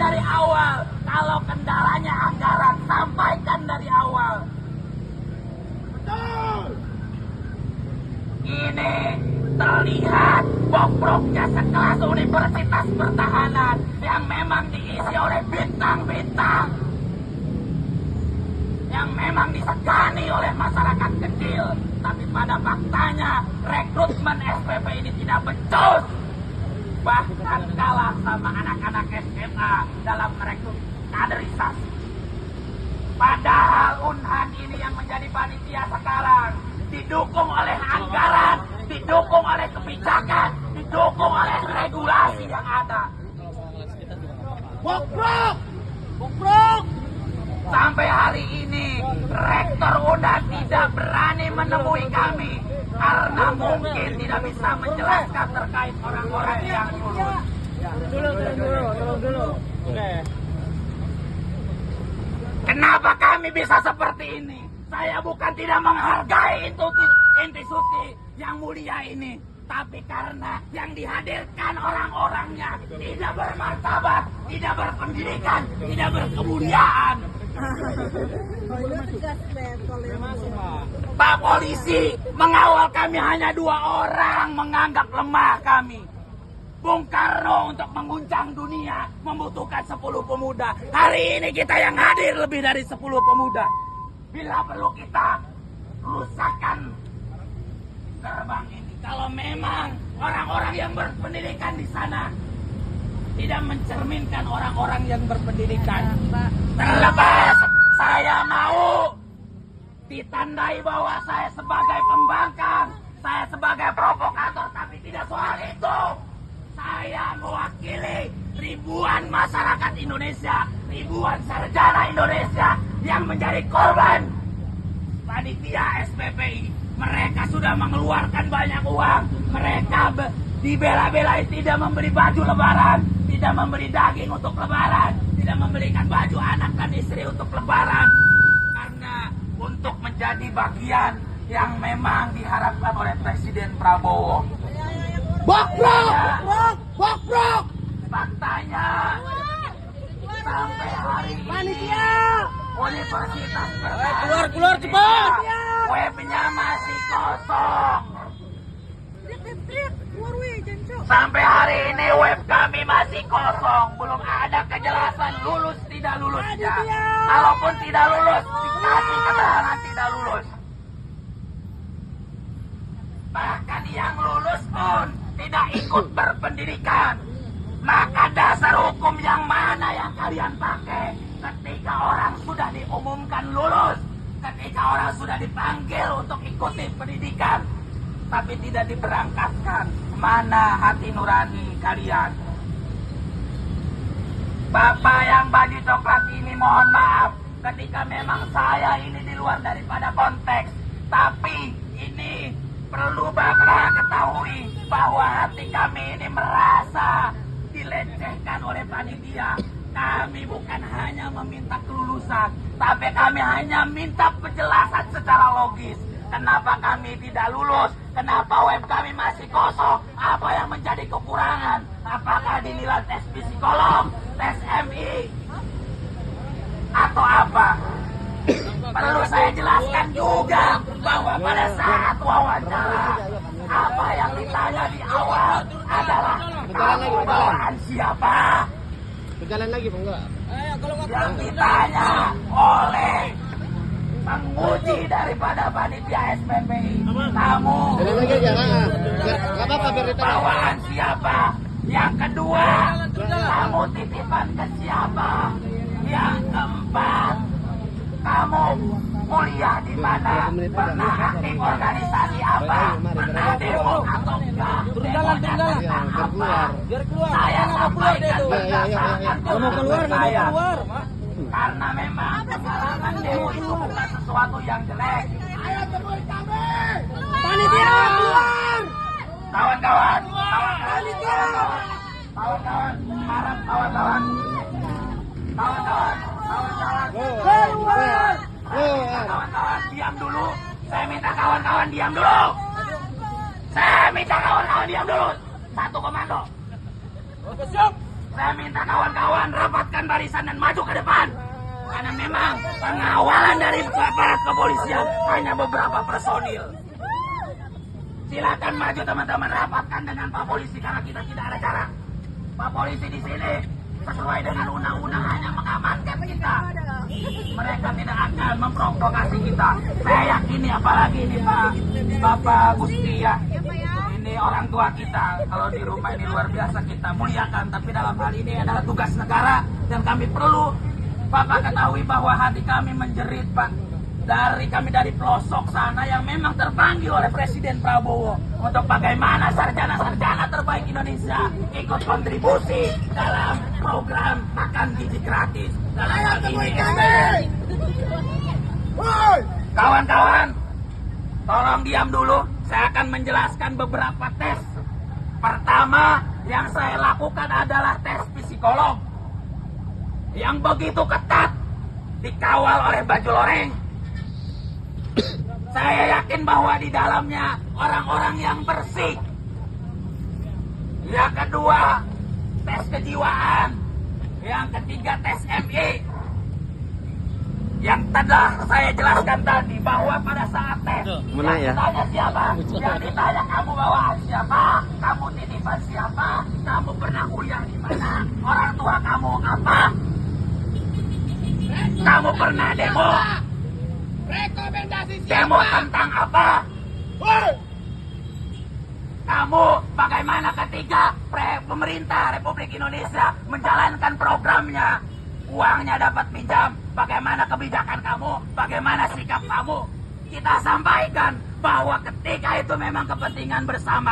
dari awal. Kalau kendalanya anggaran, sampaikan dari awal. Betul. Ini terlihat bobroknya sekelas Universitas Pertahanan yang memang diisi oleh bintang-bintang, yang memang disegani oleh masyarakat kecil. Tapi pada faktanya rekrutmen SPP ini tidak becus, bahkan kalah sama anak-anak SMA dalam merekrut kaderisasi. Padahal Unhan ini yang menjadi panitia sekarang didukung oleh anggaran, didukung oleh kebijakan, didukung oleh regulasi yang ada. Bobrok! Bobrok! Sampai hari ini Rektor Unhan tidak berani menemui kami karena mungkin tidak bisa menjelaskan terkait orang-orang yang lulus. Tolong dulu. Oke. Kenapa kami bisa seperti ini? Saya bukan tidak menghargai institusi yang mulia ini, tapi karena yang dihadirkan orang-orangnya tidak bermartabat, tidak berpendidikan, tidak berkemuliaan. Pak Polisi mengawal kami hanya 2 orang, menganggap lemah kami. Bung Karno untuk mengguncang dunia membutuhkan 10 pemuda. Hari ini kita yang hadir lebih dari 10 pemuda. Bila perlu kita rusakkan gerbang ini. Kalau memang orang-orang yang berpendidikan di sana tidak mencerminkan orang-orang yang berpendidikan. Terlepas saya mau ditandai bahwa saya sebagai pembangkang, saya sebagai provokator, tapi tidak soal itu. Saya mewakili ribuan masyarakat Indonesia, ribuan sarjana Indonesia yang menjadi korban panitia SPPI. Mereka sudah mengeluarkan banyak uang. Mereka dibela-belai tidak memberi baju lebaran, tidak memberi daging untuk lebaran, tidak memberikan baju anak dan istri untuk lebaran. Karena untuk menjadi bagian yang memang diharapkan oleh Presiden Prabowo. Bobrok! Faktanya sampai hari ini Universitas Pertahanan Keluar cepat! webnya masih kosong. Sampai hari ini web kami masih kosong, belum ada kejelasan lulus tidak lulusnya. Kalaupun tidak lulus, dikasih keterangan tidak lulus. Bahkan yang lulus pun tidak ikut berpendidikan. Maka dasar hukum yang mana yang kalian pakai ketika orang sudah diumumkan lulus, ketika orang sudah dipanggil untuk ikuti pendidikan, tapi tidak diberangkatkan? Mana hati nurani kalian? Bapak yang baju coklat ini mohon maaf ketika memang saya ini di luar daripada konteks, tapi ini perlu Bapak ketahui bahwa hati kami ini merasa dilecehkan oleh panitia. Kami bukan hanya meminta kelulusan, tapi kami hanya minta penjelasan secara logis. Kenapa kami tidak lulus? Kenapa web kami masih kosong? Apa yang menjadi kekurangan? Apakah dinilai tes psikolog, tes MI, atau apa? Perlu saya jelaskan juga bahwa pada saat wawancara, apa yang ditanya di awal adalah kamu bawaan siapa? Berjalan lagi, Bang. Yang ditanya oleh penguji daripada panitia SPPI, kamu bawaan siapa? Yang kedua, kamu titipan ke siapa? Yang keempat, kamu kuliah di mana? Pernah aktif organisasi apa? Pernah demo atau enggak? Biar keluar. Saya sampaikan berdasarkan Mau keluar, nggak mau keluar. karena memang pengalaman demo itu bukan sesuatu yang jelek. Ayo temui kami. Panitia keluar. Kawan-kawan, Panitia. kawan-kawan, harap kawan-kawan, Keluar. kawan-kawan diam dulu. Saya minta kawan-kawan diam dulu. Saya minta kawan-kawan diam dulu. Satu komando. Oke, siap. Saya minta kawan-kawan rapatkan barisan dan maju ke depan. Karena memang pengawalan dari aparat kepolisian hanya beberapa personil. Silakan maju teman-teman, rapatkan dengan Pak Polisi karena kita tidak ada cara. Pak Polisi di sini sesuai dengan undang-undang hanya mengamankan kita. Mereka tidak akan memprovokasi kita. Saya yakini apalagi ini Bapak Gusti ya. Ini orang tua kita. Kalau di rumah ini luar biasa kita muliakan. Tapi dalam hal ini adalah tugas negara dan kami perlu Bapak ketahui bahwa hati kami menjerit Pak. Kami dari pelosok sana yang memang terpanggil oleh Presiden Prabowo untuk bagaimana sarjana-sarjana terbaik Indonesia ikut kontribusi dalam program makan gizi gratis. Dalam hal ini kawan-kawan, tolong diam dulu. Saya akan menjelaskan beberapa tes. Pertama yang saya lakukan adalah tes psikolog yang begitu ketat dikawal oleh baju loreng. Saya yakin bahwa di dalamnya orang-orang yang bersih. Yang kedua, tes kejiwaan. Yang ketiga, tes MI. Yang telah saya jelaskan tadi bahwa pada saat tes, Mana ya? ditanya siapa? Yang ditanya kamu bawaan siapa? Kamu titipan siapa? Kamu pernah kuliah di mana? Orang tua kamu apa? Kamu pernah demo? Demo tentang apa? Kamu bagaimana ketika pemerintah Republik Indonesia menjalankan programnya? Uangnya dapat pinjam. Bagaimana kebijakan kamu? Bagaimana sikap kamu? Kita sampaikan bahwa ketika itu memang kepentingan bersama.